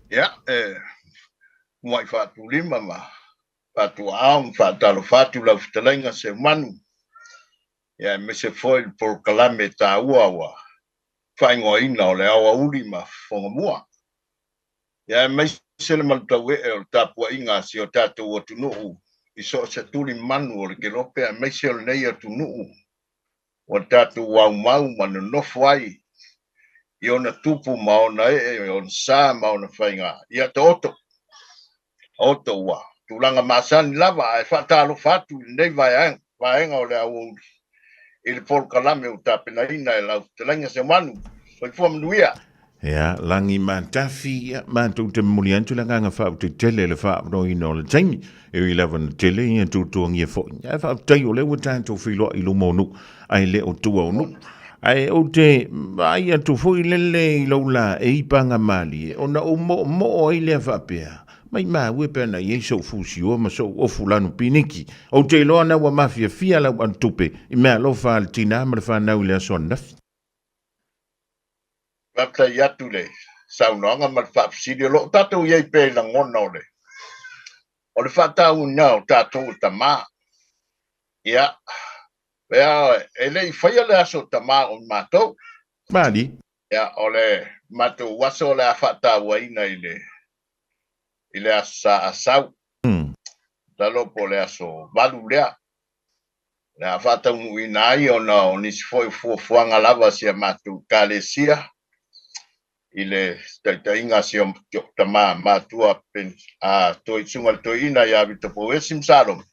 Ya, mai fatu lima ma fatu aum fatalo fatu la fitalenga se manu ya me se foi por kalame ta ua fai ina o le awa uli ma fonga mua ya me se le maltawe o tapua inga si o tatu o tunu i so se tuli manu o le kelope a me se o nei o tunu o tatu wau mau manu nofu ai i ona tupu maona on sa maona fainga ia to oto ua tulanga masani lava e fatalo fatu nei vai o le au i le por kalame o tapena ina e lau te langa se manu so fo mnuia Ya, langi mantafi ya mantu te muliantu la nganga fa te tele le fa no ino le taimi e 11 tele ia tu tu ngia fo ya fa tai o le wata to filo i lo monu ai le o tu o nu ai o te ai tu fo i le lo la e panga mali ona o mo i le fa pea mai ma we pe na ye so fusi o ma so o fulano piniki o te lo na wa mafia fia la antupe i me lo fa tina ma fa na le so naf pata yatu le saunanga ma fa sidi lo tatu ye pe na ngona o le fata u na tatu tama ya ya ele i fai le aso tama o mato mali ya ole mato waso le fata wa ina ile asa asau talo po le aso balu lea na fata u ina ai ona o ni foi fuanga lava sia matu kalesia ile tainga sia tama matua pen a toi sungal toi ina ya vito po esim salom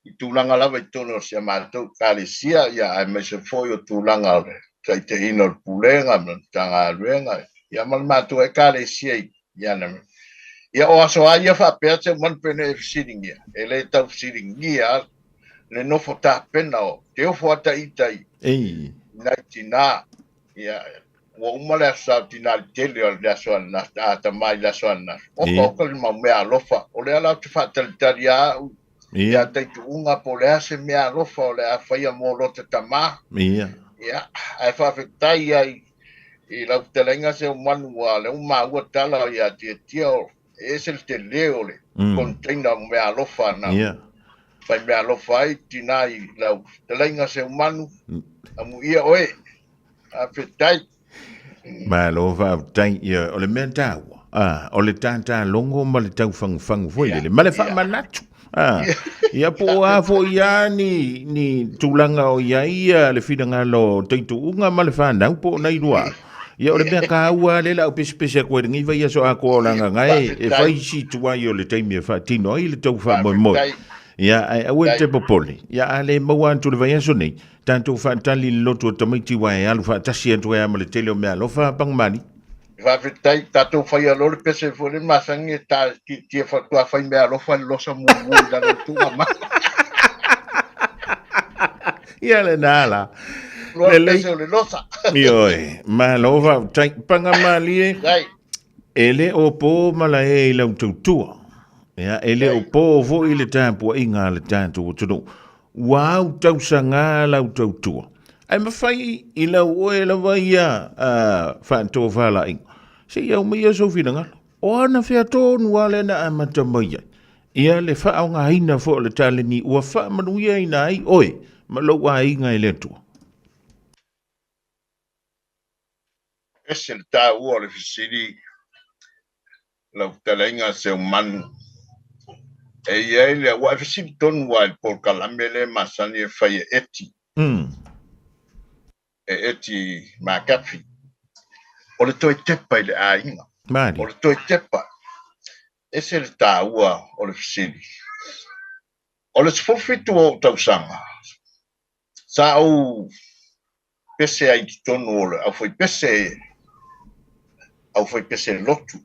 itulanga lava itono sia matu kalesia ya ai me se foi o tulanga te ino pulenga tanga luenga ya mal matu e kalesia ya na ya o aso ai fa pete mon pene sitting ya ele tau sitting ya le no fota pena o te fo ta itai ei na ya wa umale sa tina tele o le so na ta mai la so na o ko ma me alofa o le ala te fa taria ya te unga po le se me alofa o le a fa mo lo te tama ya ai fa tai ai i la telenga se manu wa le uma wa tala ya te tio es el te leo le container me alofa na pai me alofa ai tina i la telenga se manu amu ia oe a fetai ma lo va tai ia o le menta o le tanta longo ma le tau fang foi le ma le fa manatu ia po a fo ia ni tulanga o ia le fidanga lo teitu unga ma le fa na po na irua ia o le mea ka ua le la pespese ko ngi vai so a ko langa ngai e fai si tua yo le taimi fa tino i le tau fa mo ia ai o te popoli ia ale mo wan tu le vai so nei tanto fa tali loto tamaiti wa e alu fa tasi atu e amale tele o mea lo fa pang mani va fitai tato fai alo le pese fo le masangi ta ti fa tua fai mea lo fa lo sa mu da tu ma ia le nala le losa oi ma lo va tai panga mali ele o po mala e la tutua ia ele o po vo ile tampo inga le tanto tu wow tau sanga la tutua ai ma fai i la oe la vaia whanto whala ing. Se iau mai so whiranga. O ana whea tōnu ale na amata mai. Ia le whao ngā hina fo le tale ni ua wha manuia ina ai oe. Ma lo wa inga i le tua. Ese le tā ua le fisiri lau tala inga se o manu. E ia le wa fisiri tonu wa il por kalamele masani e whai eti. E eti makafi. O le toi tepa i le a inga. Mari. O le toi tepa. Ese le tā ua o le fisiri. O le sfofitu o tausanga. Sa au pese ai tonu o le au foi pese lotu.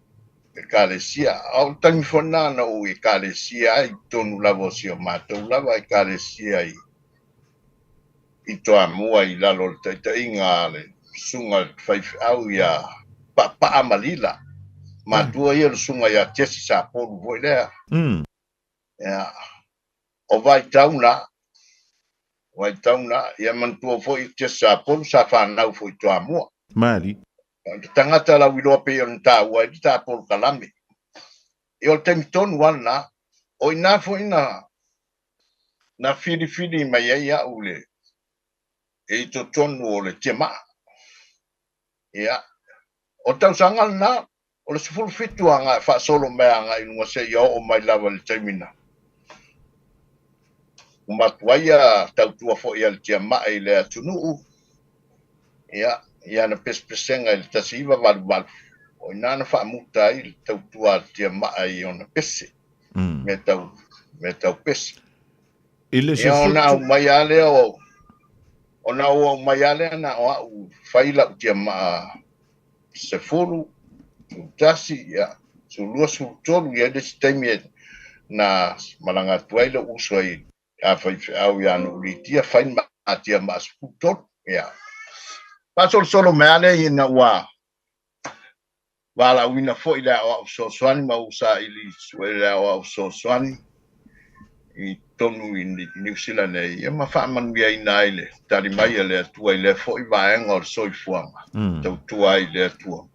E kalesia. Au tangi fonana o e kalesia ai tonu lavo si o mātou lava e kalesia i toa mua i lalo le taitainga le sunga fai au ia pa amalila. Matua ia le sunga ia tesi sa polu voi lea. O vai tauna ia mantua foi tesi sa polu sa whanau foi toa mua. Mari. tangata la wiloa pe on taua i ta por kalame e o temton wana o ina fo ina na fili mai ia ule e to tonu o le tema ia o tau sangal na o le sufulu fitu anga fa solo mea nga inunga se ia o mai lava le taimina umatuaia tau tua fo ia le tema i le atunuu ia na pespesenga i le tasiva valuvalu o ina na whaamuta i le tau tua le tema i ona pese me tau pese ia ona mai ale ona o mai ale na o au faila o tema se fulu tasi ia sulua sultolu ia de stemie na malanga tuaile usoi a fai au ia no litia fai matia mas putot ia pasol solo male ina wa wala wina fo ila o so swani ma usa ili swela o so swani i tonu in New Zealand ia ma fa man ia inaile tali mai le tua ile fo i vaenga o soi fuanga tau tua ile tua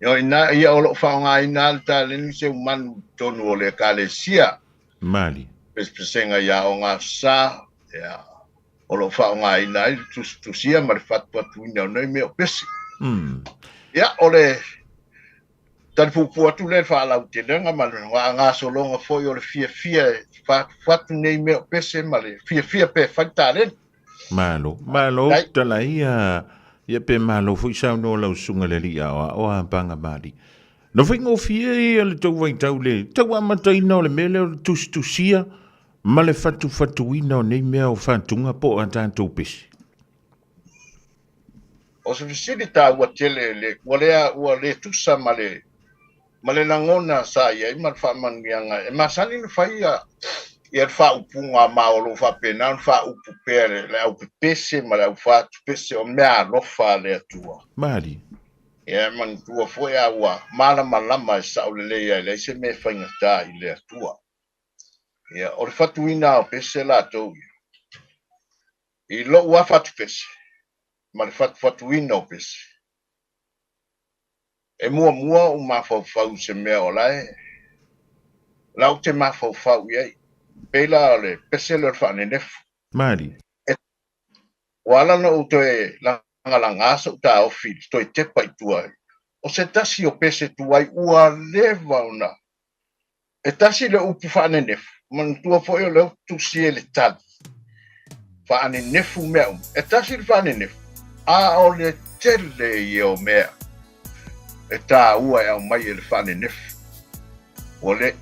yo ina ia o lo fa nga ina ta le ni se man tonu o le kalesia mali pespesenga ia o nga sa ia o lo fa nga ina tu sia mar fat patu ina no me pesi ia ole tan fu atu le fa la utelenga ma nga so longa foi o le fia fat nei me pesi ma le fia pe fatale malo tala ia pe malo foi sa no la sunga le lia o panga mali no foi ngo fia le tau vai tau le tau amatai no le mele tu sia ma le fatu ina nei me o fatunga po anta tu pesi o se visita wa tele le wale tu sa male langona sa ia ma fa man nga e masani no fai ia fa upunga ma o lo fa pena fa upu pere le au pese ma le fa pese o mea lo fa le tua mari ia man tua foi awa mala malama sa o le ia le se me fa ngata i le tua ia o fatuina o pese la to i lo wa fatu pese ma le fatuina o pese e mua o mafau se mea o lai lau te mafau iai pela le pese le fa nenefu mari wala no to e langa so ta o fi to te pai tua o se tasi o pese tuai ua leva ona e tasi le upu fa nenefu man tua fo e le tu si le tal fa nenefu mea e tasi le fa nenefu a o le tele ye o mea e tā ua e au mai e le whane nefu. O le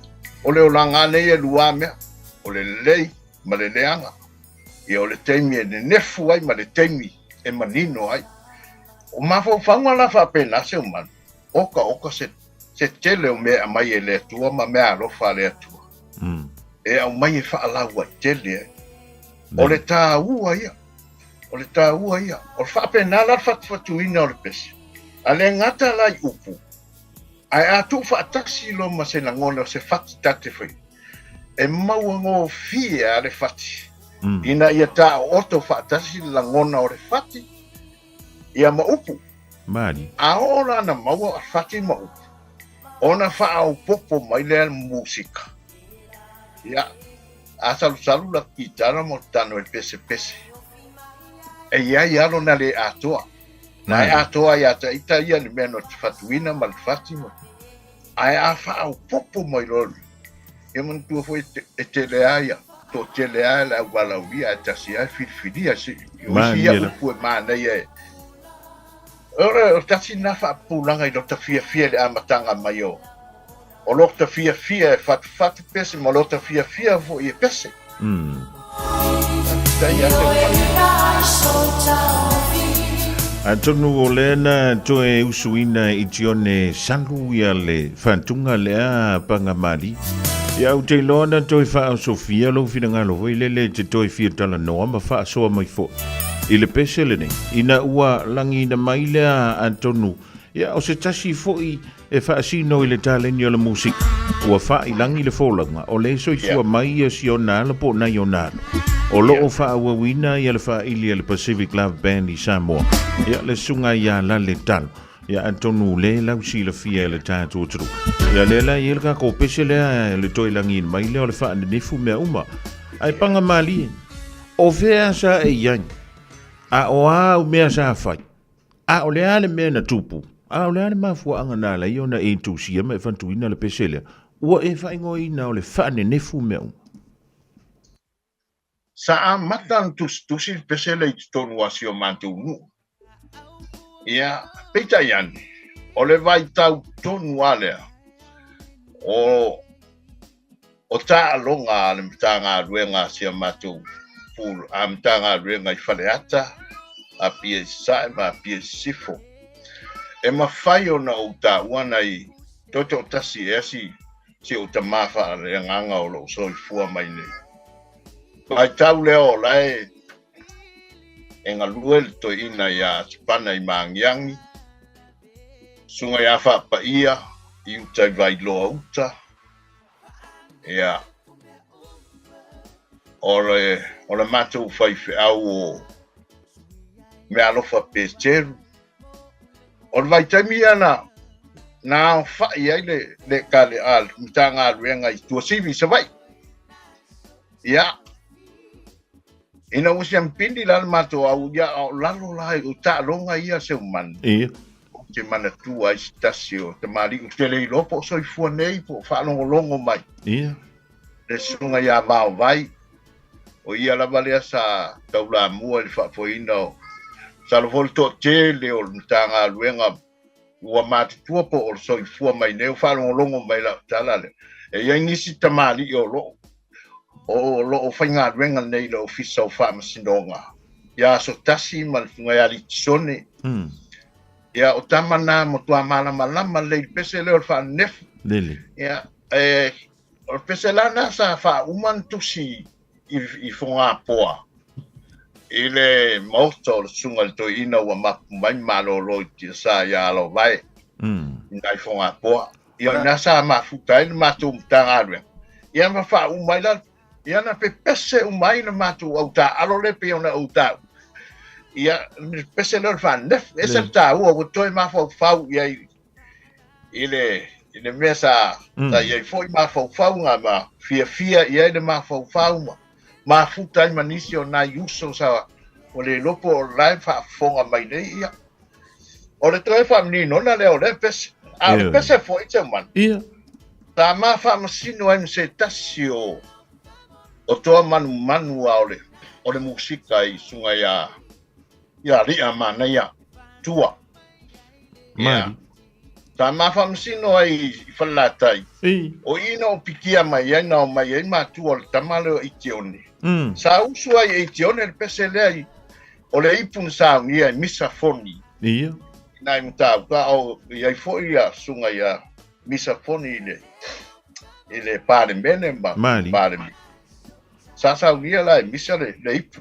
o langa nei e lua mea, o le lei ma le leanga. Ia o le teimi e ne nefu ai ma le teimi e manino ai. O mafau whanga la whapena se umanu. Oka se tele o mea mai e le atua ma mea alofa le atua. E au mai e whaalaua tele ai. O le tā ua ia. O le whapena la whatuina o le pesi. Ale ngata lai upu. Ai atu whaatasi lo ma se langona o se whati tate whai. E maua ngō fia ale whati. Ina ia tā oto whaatasi langona o le whati. Ia ma upu. Mari. A ora na maua a whati ma upu. Ona wha au popo mai lea musika. Ia. A salu la kitara mo tano e pese. E ia alo na le atoa. Nai atoa ia ta ita ia ni meno fatuina mal fatimo. Ai a fa au popo mai lol. E man tu foi te leaia, to te leaia la wala via ta sia filia si. Ia pu mana ia. Ora ta sina fa pulanga i dokta fia le amatanga mai o. O lokta fia fat pese mo lokta fia vo i pese. Atonu o lena toe usuina i tione salu ia le whantunga lea pangamari. Ia au te lona toe wha au Sofia lo whina ngalo hoi lele te toe whia tala noa ma wha soa mai fo. I le pesele nei, ina ua langi na mai lea Antonu. Ia o se tasi foi e wha asino i le taleni o le musik. Ua wha i langi le fōlanga o le so i fua mai a si o nāla po na i o nāla. O loo wha awa wina i le wha ili le Pacific Love Band i Samoa. Ia le sunga ia la le talo. ia atonu le lau sila fia le tātou tru. Ia le la i elka ko pese lea le toi langin mai leo le wha ane nefu mea uma. Ai panga mali o vea sa e iang. A o a o mea sa fai. A o le ale mea na tupu. A o le ale mafua anga nala i o na e tu sia me fantu ina le pese lea. Ua e wha ingo ina o le wha ane nefu mea uma. Sa a matan tusi pese le i tonu asi o mantu nu. Ia, peita iani, o le vai tau tonu alea, o ta alonga le mtanga ruenga sia matu pul, a mtanga ruenga I whaleata, a pia sae ma pia sifo. E mawhai o na o ta uana I toto tasi esi, si o ta mawha le nganga o lo soi fua mai nei. Ai tau leo lai, e ngā luel to ina ia tipana I maangiangi, sunga ia whapa ia, I utai vai loa uta, ia, o le matou whaiwhi au o me alofa pēteru, o le vai taimi ana, nā whai ai le kale al, mita ngā ruenga I tua sivi sa vai, ia, ina usi ampindi lal mato au ya lalo lai o ta longa ia se man. Ia. Te mana tua I stasio te mari o te lei lopo so I fua nei po fa longo mai. Ia. Le sunga ia mau vai. O ia la valea sa taula mua le fa foina o. Sa lo volto te le o tanga luenga ua mati tua po o so I fua mai nei fa longo mai la tala le. E ia nisi tamali o lo. O lo whainga renga nei lo fisa o whamasinonga. Ia so tasi man funga ia li tisone. Ia o tamana mo tua malama lei pese leo wha nefu. Lili. Ia o pese lana sa wha uman tusi I funga poa. I le moto o sunga le toi ina ua mapu mai malo lo I sa ia alo vai. Nai funga poa. Ia nasa mafuta ina matu mtanga rea. Ia ma wha umai la ia na pe pese umai na matu au ta alo le pe ona au ta ia pese le fa nef ese ta o toi ma fau ia ile mesa ta ia foi ma fau nga ma fia ia ile ma fau ma futa manisio na uso sa o le lopo live fa fonga mai nei ia o le toi fa ni no na le o le pese a le pese foi te man ia ta ma fa masino en se tasio o toa manu o le musika I sunga ia ria mana ia tua. Mari. Ta mafa msino ai whalatai. O ina o pikia mai ai na o mai ai mātua o le tamale o Itione. Sa usu ai Itione le pese lea o le ipun sa ia misa foni. Ia. Nai mtau ka o iai foi ia sunga ia misa foni ile pare mene ma. Mari. Pare mene. Sa unia la misa le ipu.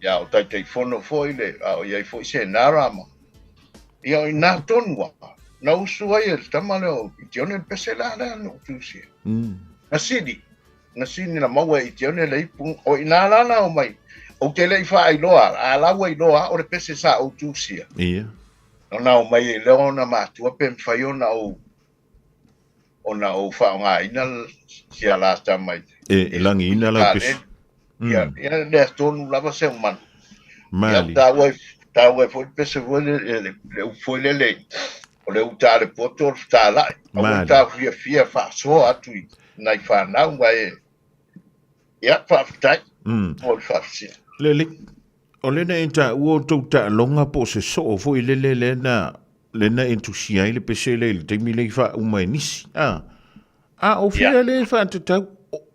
Ya o tai fono foi le o ia foi se narama. Ia o na tonwa. Na usu ai tamale o Itione pese la no tusi. Na sidi na maua Itione le ipu o ina lana o mai. O te lei fa ai loa, a lawa I loa o le pese sa o tusia. Ia. Ona o mai leona matua pe mfaiona ona o fa nga ina sia la mai. E langi ina la pese. Ia le tonu lava se man. Mali. Ta we foi pese foi le o le uta le poto sta la. O ta fia fa so atu nai fa na ngai. Ia fa tai. O fa sia. Lele. O lena inta uo tauta longa po se so o foi lele lena entusia le pese le te mile fa umai nisi. O fia le fa tau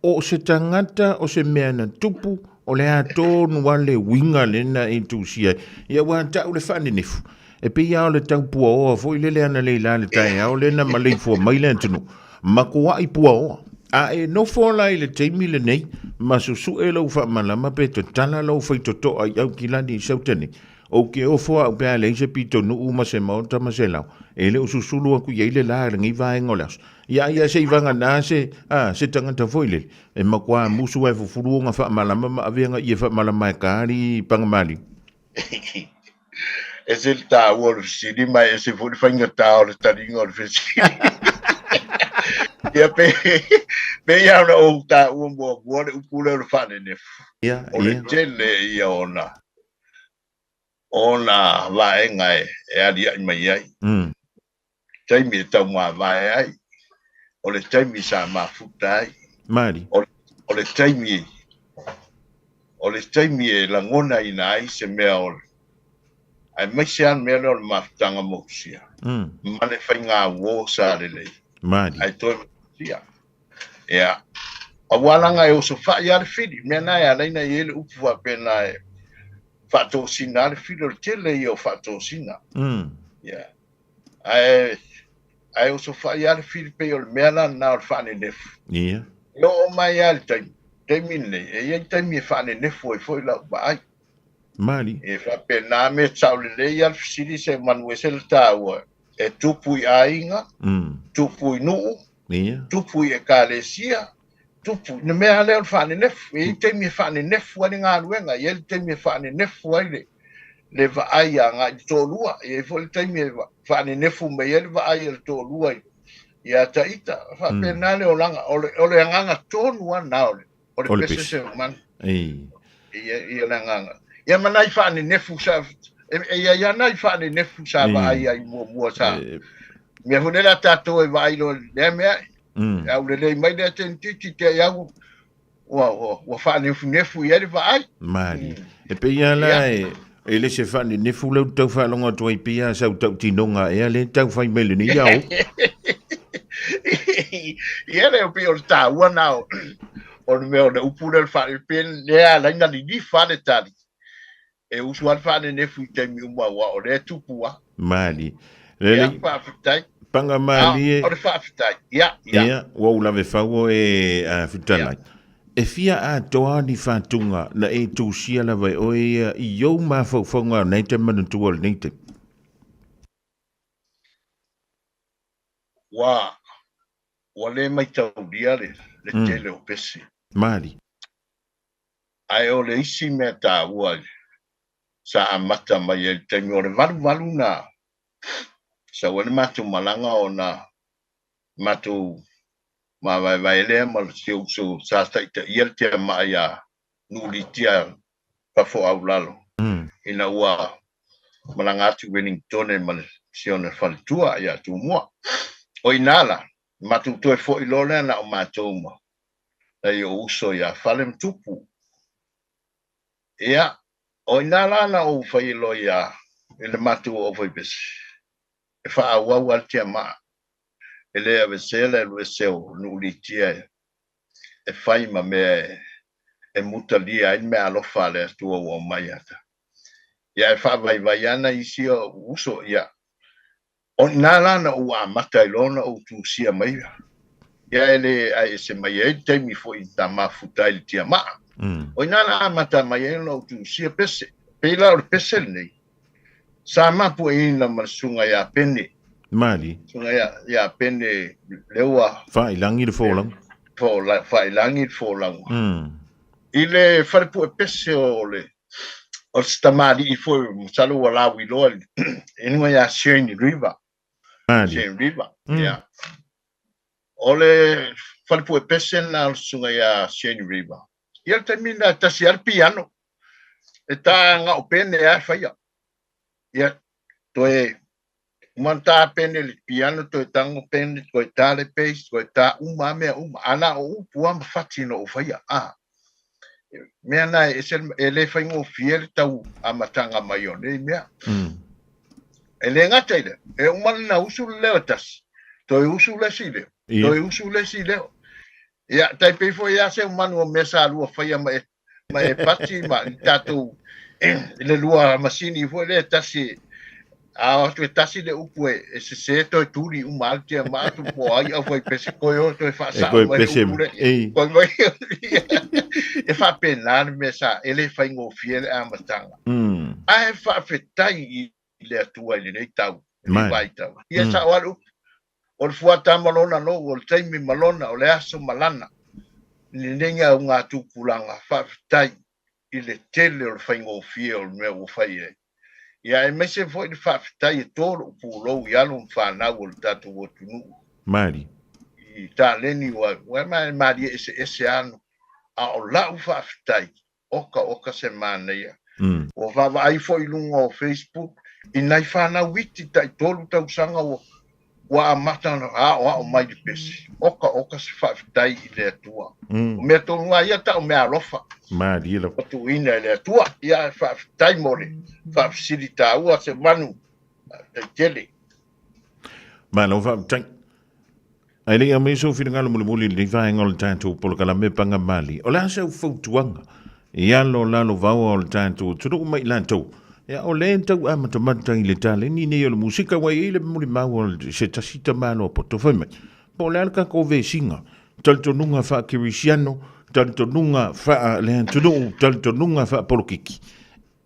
o se tangata o se mea na tupu o le atonu wale winga lena entusia. Ia wanta o le whane nefu. E pe ia o le tau pua oa foi lele ana leila le tai au lena malei fua maile antunu. Makua I pua oa. E no fola I le teimi le nei, ma susu e lau wha malama pe to tala lau whai to toa I au ki lani I sautani. O ke o fua au pea leise pito nu uma se maota ma se lau. E le o susulu aku ia ile la rangi vae ngolas. Ia se ivanga na se tangata foile. E makua musu e fufuru nga wha malama ma avianga I e wha malama e kaari pangamali. Es el tower city mai ese foi fanga tower taringo fisi. Ya pe ya na o ta o mo o pula o fane ne. Ya, O le tele ia ona va engai e ali mai ai. Tai mi ta ma va ai. O le tai mi sa ma futai. Mari. O le tai mi e la ngona ina ai se mea o ai mai se an mea o maftanga mosia. Mane fai ngā wō sa lelei. Mari. Ai toi mosia. Ea. A walanga e o so wha i ale whiri. Mea nai a leina i ele upu wa pena e whato sina ale whiri o tele i o whato sina. Ea. Ai o so wha i ale whiri pe o le mea la na o le whane nefu. Ia. Eo o mai ale taimi. Taimine. E iei taimi e whane nefu e foi lau ba ai. Mari. E whape nā me tau lelei al fisiri se manue se le tāua. E tupui a inga, tupui nuu, tupui e kālesia, tupui. Ne mea leo whane nefu, e teimi e whane nefu ani ngā ruenga, e le teimi e whane nefu ai le vaai a ngā i tōlua, e fo le teimi e whane nefu me e le vaai e le tōlua i a taita. Whape nā leo langa, o le anganga tōnu ana o le pese se man. I le anganga. Ia manai whane nefu sa, ia nai whane nefu sa vaai ai mua sa. Mea hunera tātou e vaai lo le mea, au le lei mai le tentiti te iau, wa whane nefu i ere vaai. Mari. E pe ia la e le se whane nefu lau tau whalonga tua i pia sau tau tinonga, e le tau whai mele ni iau. Ia le o pe o tā ua nao, o le mea o le upure le whane pen, lea laina li ni whane tari. E usu al whane nefu i te mi umaua o le tupua. Mali. Ia whawhitai. Panga mali e. O le whawhitai. Ia. Ia, wau lawe whau e whitalai. E fia a toa ni whatunga na e tūsia lawe o e i iou ma whauwhaunga nei te manutua nei te. Wa le mai tau ria le tele o pesi. Mali. Ai o le isi mea tā ua sa amata mai e taimi o le walu na sa wale matu malanga o na matu ma vai lea ma le tiu su sa taita iel tia mai a nuli tia pafo au lalo ina ua malanga atu Wellington e ma le sione falitua ia tu mua o inala matu toe fo ilole na o matu ma e o uso ia falem tupu ia o inala na o failo ia ele matu o foi bes e fa wa wa tia ma ele ave sele lo seu no litia e fai ma me e mutalia in me alo fale tu o maiata ia e fa vai ana isi o uso ia o inala na o amata ilona o tu sia mai ia ele ai se mai e te mi foi da ma futai tia ma o inala amata mai no tu sia pese pela o pese nei sa ma pu ina masunga ya pene mali sunga ya pene lewa fa ilangi de folang fa ilangi folang ile fa pu pese o stamadi i foi salu wala wi lo inwa ya Shane River mali Shane River ya ole fa pu pese na sunga ya Shane River ia termina tasiar piano eta nga opene ya faya ia toe manta pene le piano toe tango pene toe tale pace toe ta umame ana o puam fatino faya me ana ele faingo fiel tau amatanga maione mea ele ngate e umana usul leotas toe usul sile toe usul sile ia tai pe foi ia se umano mesa lua faya ma pati ma tatu le lua masini foi le tasi a tu tasi le upu e se to turi umalti ma tu po ai foi pese koyo to fa sa ko pese ko mo e fa pena mesa ele fa ngo fiel a matanga ai fa fetai le tua le tau vai tau ia sa walu o fuata malona no o taimi malona o le aso malana ni nenga unga tupulanga fa tai ile tele o faingo fiel me o fai ia e mese foi de whaafitai e tōru pūrou i alo whanau o le tātou o tunu. Mari. I tā leni wa mari ese anu. A o lau whaafitai, oka se māneia. O whawa ai foi lunga o Facebook, i nei whanau witi tai tōru tau sanga o wa matana o mai de pesi. Oka se whaafitai i le atua. O mea tōrunga ia ta o mea rofa. Mari ilo. O tu ina le atua, ia whaafitai more. Whaafisiri tā ua se manu, te tele. Malo whaafitai. Ai le me so fi ngalo muli le vai ngol tanto por kala me panga mali. O la se futuanga. Ia lo la lo va o tanto tudo mai lanto. Ya o lento a matamata ile tale ni ne le musika wa ile muli ma o se tasita malo poto femme. Po le ka ko ve singa. Tanto nunga fa kirisiano, tanto nunga fa le tudo tanto nunga fa polokiki.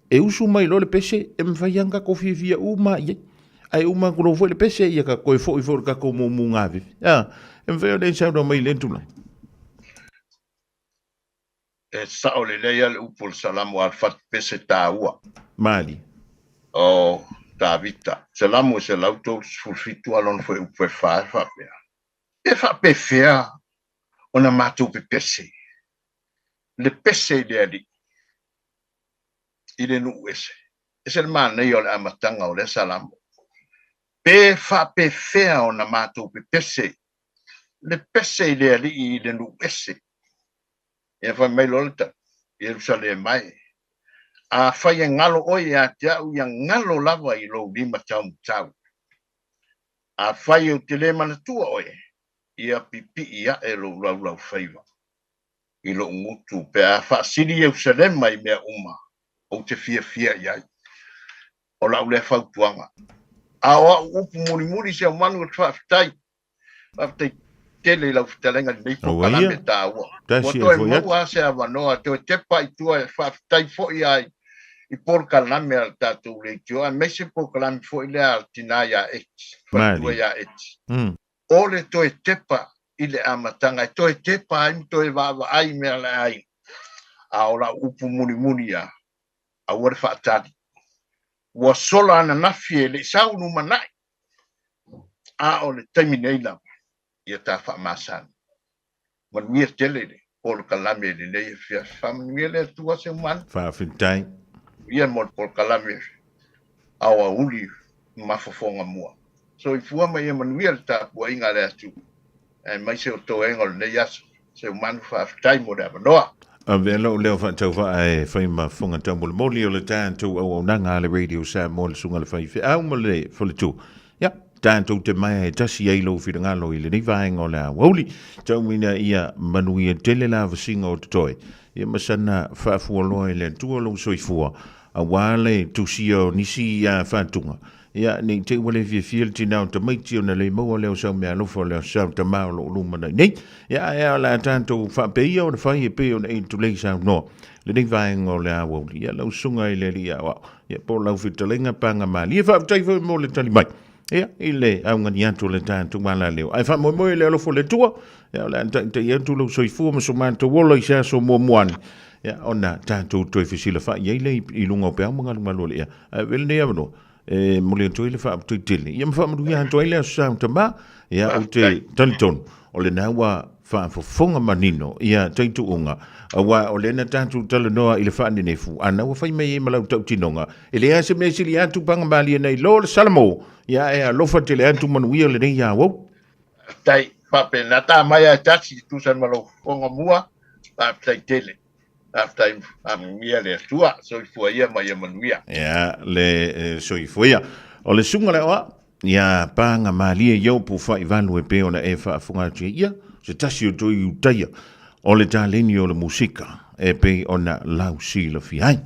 E usu mai lo le pese e mfaianga ko via uma ye. Ai uma ko foi le pese ia ka ko foi ka ko mo ngave ya em veo le sa do mai lentu la e sa o le le upol salamu al fat pese taua mali o Davita salamu se lauto fulfitu alon foi upe fa pe fea ona matu pe pese le pese de ali ile nu ese el man ne yo la matanga o le salamu pe fea o na matou pe pese. Le pese le ali I le nu ese. E fa mai lolta. Jerusalem mai. A fai ngalo oi a te au ia ngalo lava I lo lima tau. A fai o te le mana tua oi. Ia pipi ia e lo lau faiva. I lo ngutu. Pe a fa siri Jerusalem mai mea uma. O te fia iai. O lau le fautuanga. Awa upu muri se manu o whaafitai. Whaafitai tele lau whitalenga nei whakala me tāua. Wato e mua se awanoa, te o tepa I tua e whaafitai fōi ai I porkalame al tātou reitio, a mese porkalame fōi lea al tina ia eti. Whaatua ia eti. Ole to e tepa I le amatanga, to e tepa ai to e wawa ai mea le ai. A ora upu muri ia, a wale whaatari. Wa sola ana nafi le saunu manai a o le terminela ia ta fa masan man wir tele por kalame le fia famille le tua se man fa fitai ia mo por kalame awa uli mafofonga mua so I fua mai man wir ta po inga le tu e mai se o to engol le yas se man fa fitai mo da noa a velo leo fa tau fa e fa ma fonga tambul moli o le tanto o nanga le radio sa mo le sunga le fa a mo le fo le tu ya tanto te mai tasi ai lo fi ngalo I le ni va ngola woli tau mina ia manui tele la singa o toi ia masana fa fu lo le tu lo so I fu a wale tu sio nisi ya fa tunga ia ni te wale fi ti na te mai ti ona le mo le so me alo fo le so te ma lo mana nei ia la tanto fa pe io le fa pe ona tu le sa no le ding vai ngole a wo ia lo sunga I le ia wa ia po lo fi te lenga panga ma li fa tai fo mo le tali mai ia ile a nga ni tu le tanto mala le ai fa mo le lo fo le tua ia la te ia tu lo so I fu mo so man to wo lo sa so mo moan ia ona tanto to fi sila fa ia le I lunga pe mo ngal malo le ia vel ne avno e mole to ile fa to tele ia fa mo ia to ile sa tama ia o te tanton o le nawa fa fonga manino ia taitu unga wa o le na tantu tele noa ile fa ne fu ana wa fa mai malau tau tinonga ile ia se me sili atu panga mali nei lo salamo ia e lo fa tele atu manu ia le ia wo tai fa pe na ta mai a tachi tu sa malo fonga mua pa tai tele after ia le tua so I fu ia mai manuia ia le so I fu ia o le sunga le wa ia panga mali yo pu fa I valu e pe ona e fa funga ia se tasi o to I utaia o le taleni o le musika e pe ona lau si le fi ai